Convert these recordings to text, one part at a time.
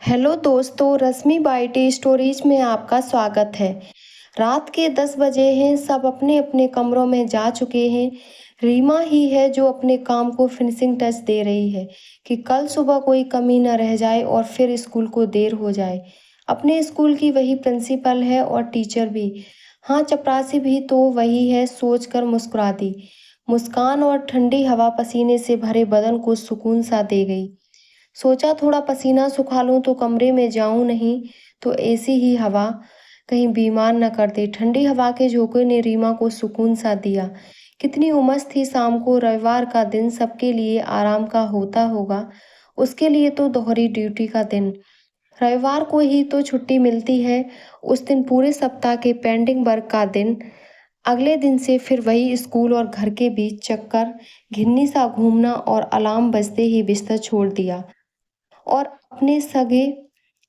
Hello दोस्तों, रश्मि बाइटी stories में आपका स्वागत है। रात के 10 बजे हैं, सब अपने अपने कमरों में जा चुके हैं। रीमा ही है जो अपने काम को फिनिशिंग टच दे रही है कि कल सुबह कोई कमी न रह जाए और फिर स्कूल को देर हो जाए। अपने स्कूल की वही प्रिंसिपल है और टीचर भी। हाँ, चपरासी भी तो वही है, सोचकर मुस्कुरा दी। मुस्कान और ठंडी हवा पसीने से भरे बदन को सुकून सा दे गई। सोचा थोड़ा पसीना सुखा लूं तो कमरे में जाऊं, नहीं तो ऐसी ही हवा कहीं बीमार न कर दे। ठंडी हवा के झोंके ने रीमा को सुकून सा दिया। कितनी उमस थी शाम को। रविवार का दिन सबके लिए आराम का होता होगा, उसके लिए तो दोहरी ड्यूटी का दिन। रविवार को ही तो छुट्टी मिलती है, उस दिन पूरे सप्ताह के पेंडिंग वर्क का दिन। अगले दिन से फिर वही स्कूल और घर के बीच चक्कर, घिन्नी सा घूमना और अलार्म बजते ही बिस्तर छोड़ दिया और अपने सगे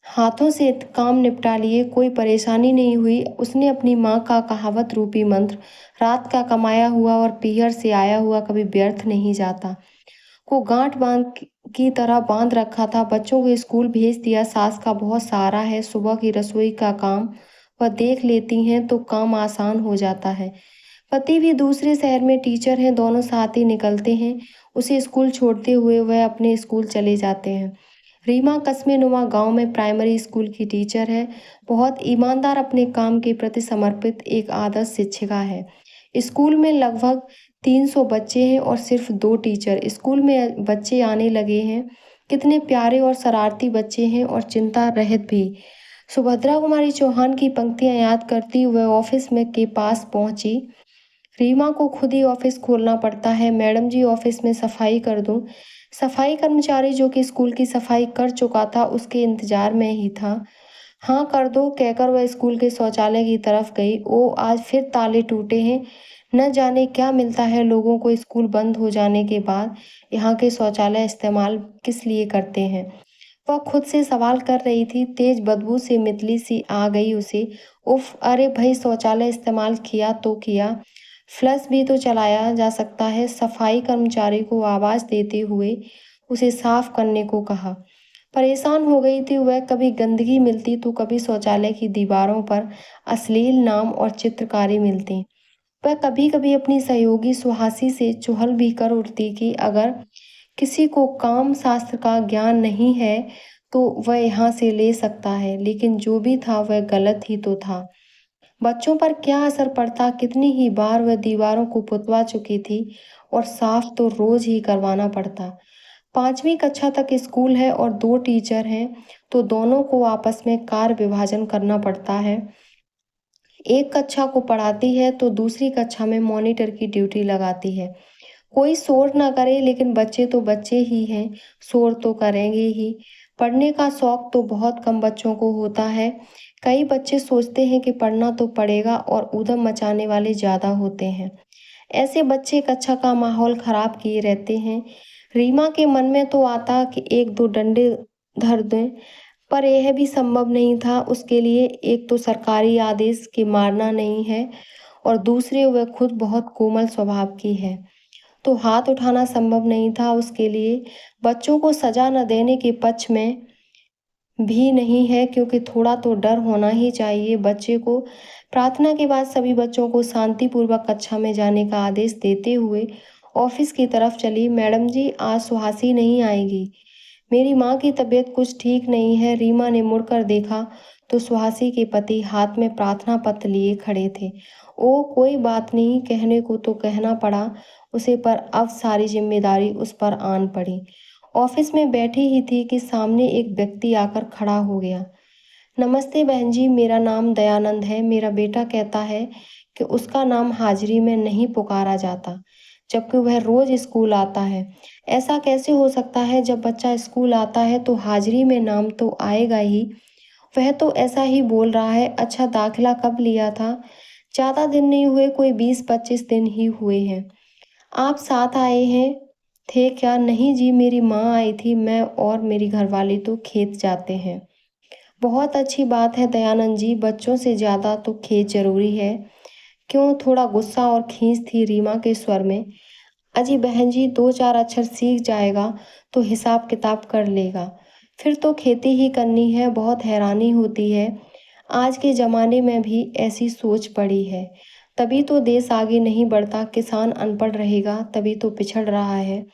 हाथों से काम निपटा लिए। कोई परेशानी नहीं हुई। उसने अपनी माँ का कहावत रूपी मंत्र, रात का कमाया हुआ और पीहर से आया हुआ कभी व्यर्थ नहीं जाता, को गांठ बांध की तरह बांध रखा था। बच्चों को स्कूल भेज दिया। सास का बहुत सहारा है, सुबह की रसोई का काम वह देख लेती हैं तो काम आसान हो जाता है। पति भी दूसरे शहर में टीचर हैं, दोनों साथ ही निकलते हैं। उसे स्कूल छोड़ते हुए वह अपने स्कूल चले जाते हैं। रीमा कस्बे नुमा गांव में प्राइमरी स्कूल की टीचर है। बहुत ईमानदार, अपने काम के प्रति समर्पित, एक आदर्श शिक्षिका है। स्कूल में लगभग 300 बच्चे हैं और सिर्फ 2 टीचर। स्कूल में बच्चे आने लगे हैं, कितने प्यारे और शरारती बच्चे हैं और चिंता रहित भी। सुभद्रा कुमारी चौहान की पंक्तियां याद करती हुए ऑफिस में के पास पहुंची। रीमा को खुद ही ऑफिस खोलना पड़ता है। मैडम जी, ऑफिस में सफाई कर दूं? सफाई कर्मचारी जो कि स्कूल की सफाई कर चुका था उसके इंतजार में ही था। हाँ कर दो, कहकर वह स्कूल के शौचालय की तरफ गई। ओ, आज फिर ताले टूटे हैं। न जाने क्या मिलता है लोगों को स्कूल बंद हो जाने के बाद। यहाँ के शौचालय इस्तेमाल किस लिए करते हैं? वह खुद से सवाल कर रही थी। तेज बदबू से मितली सी आ गई उसे। उफ, अरे भाई, शौचालय इस्तेमाल किया तो किया, फ्लश भी तो चलाया जा सकता है। सफाई कर्मचारी को आवाज देते हुए उसे साफ करने को कहा। परेशान हो गई थी वह। कभी गंदगी मिलती तो कभी शौचालय की दीवारों पर अश्लील नाम और चित्रकारी मिलती। वह कभी कभी अपनी सहयोगी सुहासी से चुहल भी कर उठती कि अगर किसी को काम शास्त्र का ज्ञान नहीं है तो वह यहाँ से ले सकता है, लेकिन जो भी था वह गलत ही तो था। बच्चों पर क्या असर पड़ता? कितनी ही बार वह दीवारों को पुतवा चुकी थी और साफ तो रोज ही करवाना पड़ता। 5वीं कक्षा तक स्कूल है और 2 टीचर हैं तो दोनों को आपस में कार्य विभाजन करना पड़ता है। एक कक्षा को पढ़ाती है तो दूसरी कक्षा में मॉनिटर की ड्यूटी लगाती है। कोई शोर ना करे, लेकिन बच्चे तो बच्चे ही हैं, शोर तो करेंगे ही। पढ़ने का शौक तो बहुत कम बच्चों को होता है। कई बच्चे सोचते हैं कि पढ़ना तो पड़ेगा और ऊधम मचाने वाले ज़्यादा होते हैं। ऐसे बच्चे कक्षा का माहौल खराब किए रहते हैं। रीमा के मन में तो आता कि 1-2 डंडे धर दें, पर यह भी संभव नहीं था उसके लिए। एक तो सरकारी आदेश कि मारना नहीं है और दूसरे वह खुद बहुत कोमल स्वभाव की है, तो हाथ उठाना संभव नहीं था उसके लिए। बच्चों को सजा न देने के पक्ष में भी नहीं है, क्योंकि थोड़ा तो डर होना ही चाहिए बच्चे को। प्रार्थना के बाद सभी बच्चों को शांतिपूर्वक कक्षा में जाने का आदेश देते हुए ऑफिस की तरफ चली। मैडम जी, आज सुहासी नहीं आएगी, मेरी माँ की तबीयत कुछ ठीक नहीं है। रीमा ने मुड़कर देखा तो सुहासी के पति हाथ में प्रार्थना पत्र लिए खड़े थे। ओ, कोई बात नहीं, कहने को तो कहना पड़ा उसे, पर अब सारी जिम्मेदारी उस पर आन पड़ी। ऑफिस में बैठी ही थी कि सामने एक व्यक्ति आकर खड़ा हो गया। नमस्ते बहन जी, मेरा नाम दयानंद है। मेरा बेटा कहता है कि उसका नाम हाजिरी में नहीं पुकारा जाता, जबकि वह रोज स्कूल आता है। ऐसा कैसे हो सकता है? जब बच्चा स्कूल आता है तो हाजिरी में नाम तो आएगा ही। वह तो ऐसा ही बोल रहा है। अच्छा, दाखिला कब लिया था? ज़्यादा दिन नहीं हुए, कोई 20-25 दिन ही हुए हैं। आप साथ आए हैं थे क्या? नहीं जी, मेरी माँ आई थी, मैं और मेरी घरवाली तो खेत जाते हैं। बहुत अच्छी बात है दयानंद जी, बच्चों से ज़्यादा तो खेत जरूरी है। क्यों? थोड़ा गुस्सा और खींच थी रीमा के स्वर में। अजी बहन जी, 2-4 अक्षर सीख जाएगा तो हिसाब किताब कर लेगा। फिर तो खेती ही करनी है। बहुत हैरानी होती है, आज के ज़माने में भी ऐसी सोच पड़ी है। तभी तो देश आगे नहीं बढ़ता। किसान अनपढ़ रहेगा तभी तो पिछड़ रहा है।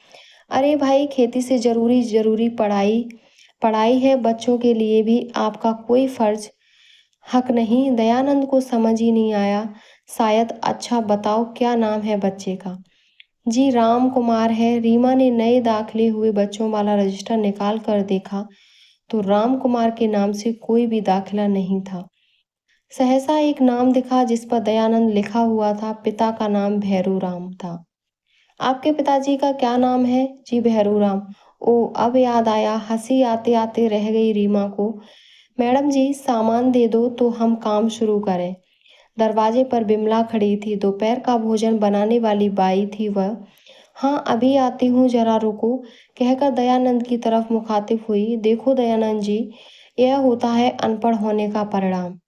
अरे भाई, खेती से ज़रूरी ज़रूरी पढ़ाई पढ़ाई है बच्चों के लिए भी। आपका कोई फ़र्ज हक नहीं। दयानंद को समझ ही नहीं आया शायद। अच्छा बताओ, क्या नाम है बच्चे का? जी, राम कुमार है। रीमा ने नए दाखिले हुए बच्चों वाला रजिस्टर निकाल कर देखा तो राम कुमार के नाम से कोई भी दाखिला नहीं था। सहसा एक नाम दिखा जिस पर दयानंद लिखा हुआ था। पिता का नाम भैरू राम था। आपके पिताजी का क्या नाम है? जी, भैरू राम। ओ, अब याद आया। हंसी आते आते रह गई रीमा को। मैडम जी, सामान दे दो तो हम काम शुरू करें। दरवाजे पर बिमला खड़ी थी। दोपहर का भोजन बनाने वाली बाई थी वह। हाँ, अभी आती हूँ, जरा रुको, कहकर दयानंद की तरफ मुखातिब हुई। देखो दयानंद जी, यह होता है अनपढ़ होने का परिणाम।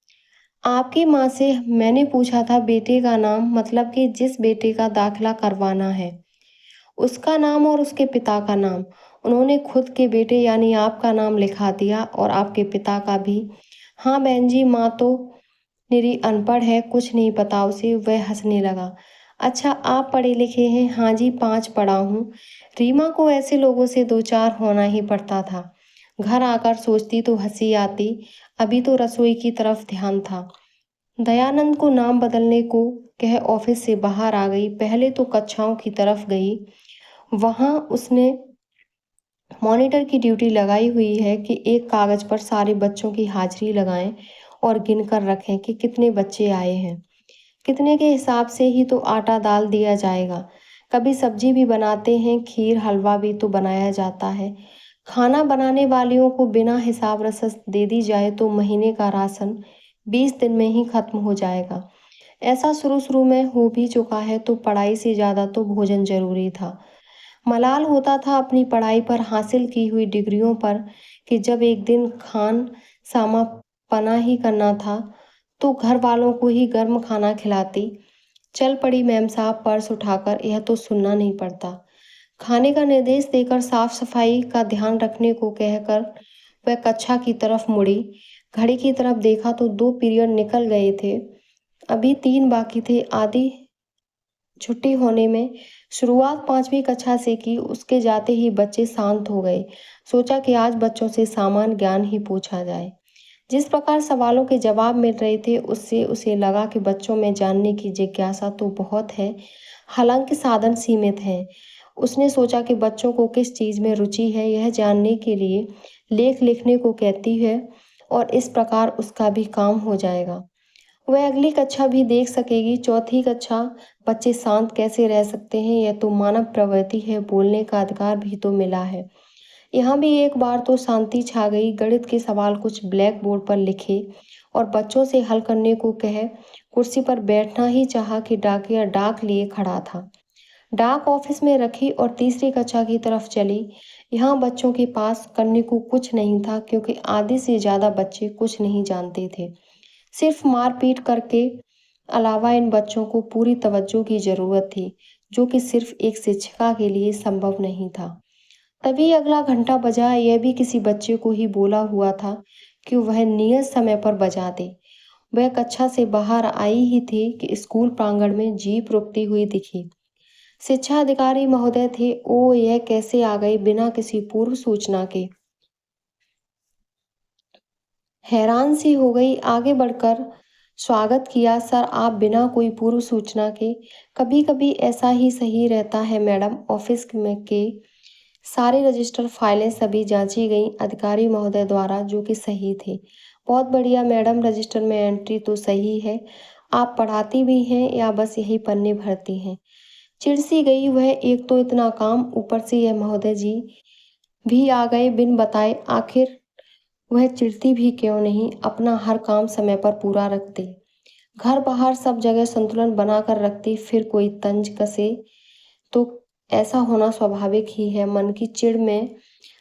आपकी माँ से मैंने पूछा था बेटे का नाम, मतलब कि जिस बेटे का दाखिला करवाना है उसका नाम और उसके पिता का नाम। उन्होंने खुद के बेटे यानी आपका नाम लिखा दिया और आपके पिता का भी। हाँ बहन जी, माँ तो निरी अनपढ़ है, कुछ नहीं पता उसे। वह हंसने लगा। अच्छा, आप पढ़े लिखे हैं? हाँ जी, 5 पढ़ा हूँ। रीमा को ऐसे लोगों से दो चार होना ही पड़ता था। घर आकर सोचती तो हंसी आती। अभी तो रसोई की तरफ ध्यान था। दयानंद को नाम बदलने को कह ऑफिस से बाहर आ गई। पहले तो कक्षाओं की तरफ गई। वहां उसने मॉनिटर की ड्यूटी लगाई हुई है कि एक कागज पर सारे बच्चों की हाजिरी लगाएं और गिनकर रखें कि कितने बच्चे आए हैं। कितने के हिसाब से ही तो आटा दाल दिया जाएगा। कभी सब्जी भी बनाते हैं, खीर हलवा भी तो बनाया जाता है। खाना बनाने वालियों को बिना हिसाब रसस दे दी जाए तो महीने का राशन 20 दिन में ही खत्म हो जाएगा। ऐसा शुरू शुरू में हो भी चुका है तो पढ़ाई से ज़्यादा तो भोजन जरूरी था। मलाल होता था अपनी पढ़ाई पर, हासिल की हुई डिग्रियों पर, कि जब एक दिन खान सामा पना ही करना था तो घर वालों को ही गर्म खाना खिलाती। चल पड़ी मैम साहब पर्स उठाकर, यह तो सुनना नहीं पड़ता। खाने का निर्देश देकर साफ सफाई का ध्यान रखने को कहकर वह कक्षा की तरफ मुड़ी। घड़ी की तरफ देखा तो 2 पीरियड निकल गए थे। अभी 3 बाकी थे। आधी छुट्टी होने में शुरुआत 5वीं कक्षा से की। उसके जाते ही बच्चे शांत हो गए। सोचा कि आज बच्चों से सामान्य ज्ञान ही पूछा जाए। जिस प्रकार सवालों के जवाब मिल रहे थे उससे उसे लगा कि बच्चों में जानने की जिज्ञासा तो बहुत है, हालांकि साधन सीमित हैं। उसने सोचा कि बच्चों को किस चीज़ में रुचि है यह जानने के लिए लेख लिखने को कहती है और इस प्रकार उसका भी काम हो जाएगा। वह अगली कक्षा भी देख सकेगी। चौथी कक्षा, बच्चे शांत कैसे रह सकते हैं? यह तो मानव प्रवृत्ति है। बोलने का अधिकार भी तो मिला है। यहाँ भी एक बार तो शांति छा गई। गणित के सवाल कुछ ब्लैक बोर्ड पर लिखे और बच्चों से हल करने को कहे। कुर्सी पर बैठना ही चाहा कि डाकिया डाक लिए खड़ा था। डाक ऑफिस में रखी और तीसरी कक्षा की तरफ चली। यहाँ बच्चों के पास करने को कुछ नहीं था क्योंकि आधे से ज़्यादा बच्चे कुछ नहीं जानते थे। सिर्फ मारपीट करके अलावा इन बच्चों को पूरी तवज्जो की जरूरत थी, जो कि सिर्फ एक शिक्षिका के लिए संभव नहीं था। तभी अगला घंटा बजा। यह भी किसी बच्चे को ही बोला हुआ था कि वह नियत समय पर बजा दे। वह कक्षा से बाहर आई ही थी कि स्कूल प्रांगण में जीप रुकती हुई दिखी। शिक्षा अधिकारी महोदय थे। ओ, यह कैसे आ गए बिना किसी पूर्व सूचना के? हैरान सी हो गई। आगे बढ़कर स्वागत किया। सर, आप बिना कोई पूर्व सूचना के? कभी कभी ऐसा ही सही रहता है मैडम। ऑफिस में के सारे रजिस्टर फाइलें सभी जांची गईं अधिकारी महोदय द्वारा, जो कि सही थे। बहुत बढ़िया मैडम, रजिस्टर में एंट्री तो सही है। आप पढ़ाती भी हैं या बस यही पन्ने भरती हैं? चिढ़ सी गई वह। एक तो इतना काम, ऊपर से यह महोदय जी भी आ गए बिन बताए। आखिर वह चिढ़ती भी क्यों नहीं? अपना हर काम समय पर पूरा रखती, घर बाहर सब जगह संतुलन बनाकर रखती, फिर कोई तंज कसे तो ऐसा होना स्वाभाविक ही है। मन की चिढ़ में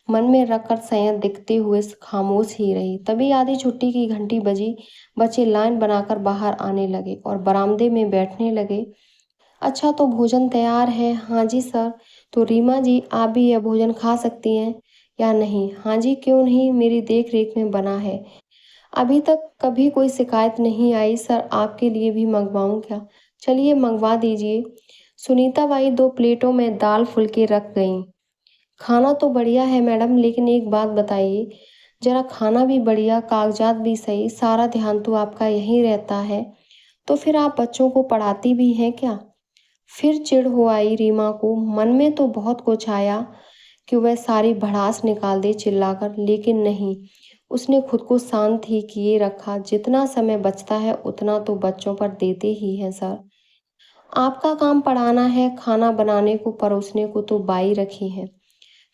मन में रखकर संयत दिखते हुए खामोश ही रही। तभी आधी छुट्टी की घंटी बजी। बच्चे लाइन बनाकर बाहर आने लगे और बरामदे में बैठने लगे। अच्छा, तो भोजन तैयार है? हाँ जी सर। तो रीमा जी, आप भी यह भोजन खा सकती हैं। या नहीं? हाँ जी, क्यों नहीं, मेरी देख रेख में बना है। अभी तक कभी कोई शिकायत नहीं आई सर, आपके लिए भी मंगवाऊं क्या? चलिए मंगवा दीजिए। सुनीता बाई 2 प्लेटों में दाल फुल्के रख गईं। खाना तो बढ़िया है मैडम, लेकिन एक बात बताइए, जरा खाना भी बढ़िया, कागजात भी सही, सारा ध्यान तो आपका यहीं रहता है, तो फिर आप बच्चों को पढ़ाती भी हैं क्या? फिर चिढ़ हो आई रीमा को। मन में तो बहुत कुछ आया कि वह सारी भड़ास निकाल दे चिल्लाकर, लेकिन नहीं, उसने खुद को शांत ही किए रखा। जितना समय बचता है उतना तो बच्चों पर देते ही हैं सर। आपका काम पढ़ाना है, खाना बनाने को परोसने को तो बाई रखी है।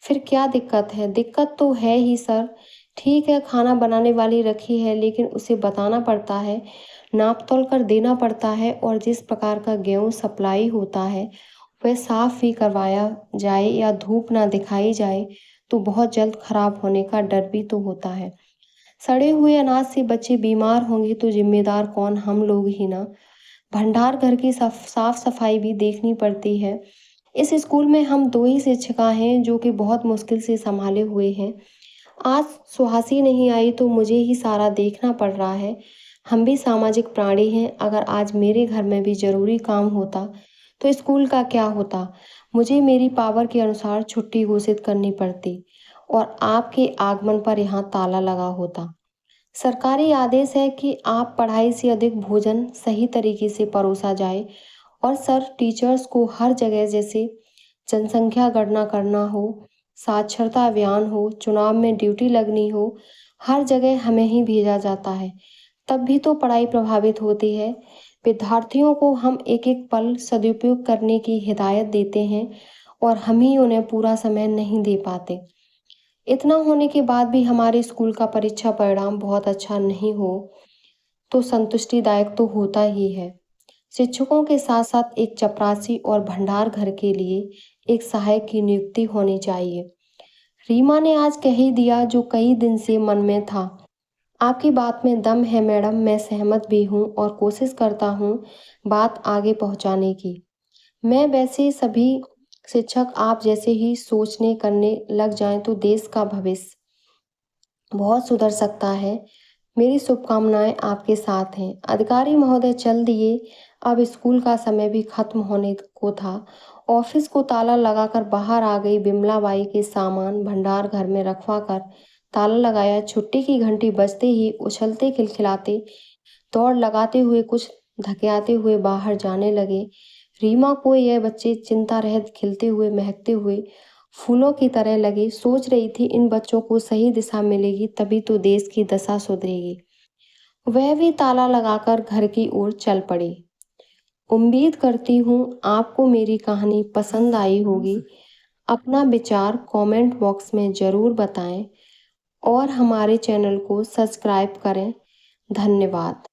फिर क्या दिक्कत है? दिक्कत तो है ही सर। ठीक है, खाना बनाने वाली रखी है, लेकिन उसे बताना पड़ता है, नाप तोल कर देना पड़ता है, और जिस प्रकार का गेहूं सप्लाई होता है वह साफ भी करवाया जाए या धूप ना दिखाई जाए तो बहुत जल्द खराब होने का डर भी तो होता है। सड़े हुए अनाज से बच्चे बीमार होंगे तो जिम्मेदार कौन? हम लोग ही ना। भंडार घर की साफ सफाई भी देखनी पड़ती है। इस स्कूल में हम 2 ही शिक्षिका हैं जो कि बहुत मुश्किल से संभाले हुए हैं। आज सुहासी नहीं आई तो मुझे ही सारा देखना पड़ रहा है। हम भी सामाजिक प्राणी हैं। अगर आज मेरे घर में भी जरूरी काम होता तो स्कूल का क्या होता? मुझे मेरी पावर के अनुसार छुट्टी घोषित करनी पड़ती और आपके आगमन पर यहाँ ताला लगा होता। सरकारी आदेश है कि आप पढ़ाई से अधिक भोजन सही तरीके से परोसा जाए। और सर, टीचर्स को हर जगह, जैसे जनसंख्या गणना करना हो, साक्षरता अभियान हो, चुनाव में ड्यूटी लगनी हो, हर जगह हमें ही भेजा जाता है। तब भी तो पढ़ाई प्रभावित होती है। विद्यार्थियों को हम एक एक पल सदुपयोग करने की हिदायत देते हैं और हम ही उन्हें पूरा समय नहीं दे पाते। इतना होने के बाद भी हमारे स्कूल का परीक्षा परिणाम बहुत अच्छा नहीं हो तो संतुष्टिदायक तो होता ही है। शिक्षकों के साथ साथ एक चपरासी और भंडार घर के लिए एक सहायक की नियुक्ति होनी चाहिए। रीमा ने आज कह ही दिया जो कई दिन से मन में था। आपकी बात में दम है मैडम, मैं सहमत भी हूँ और कोशिश करता हूँ बात आगे पहुँचाने की। मैं वैसे सभी शिक्षक आप जैसे ही सोचने करने लग जाएं तो देश का भविष्य बहुत सुधर सकता है। मेरी शुभकामनाएं आपके साथ हैं। अधिकारी महोदय चल दिए। अब स्कूल का समय भी खत्म होने को था। ऑफिस को ताला लगाकर बाहर आ गई बिमला बाई के सामान भंडार घर में रखवा कर ताला लगाया। छुट्टी की घंटी बजते ही उछलते खिलखिलाते दौड़ लगाते हुए, कुछ धकेलते हुए बाहर जाने लगे। रीमा को यह बच्चे चिंता रहित खिलते हुए, महकते हुए फूलों की तरह लगे। सोच रही थी इन बच्चों को सही दिशा मिलेगी तभी तो देश की दशा सुधरेगी। वह भी ताला लगाकर घर की ओर चल पड़ी। उम्मीद करती हूँ आपको मेरी कहानी पसंद आई होगी। अपना विचार कमेंट बॉक्स में ज़रूर बताएं और हमारे चैनल को सब्सक्राइब करें। धन्यवाद।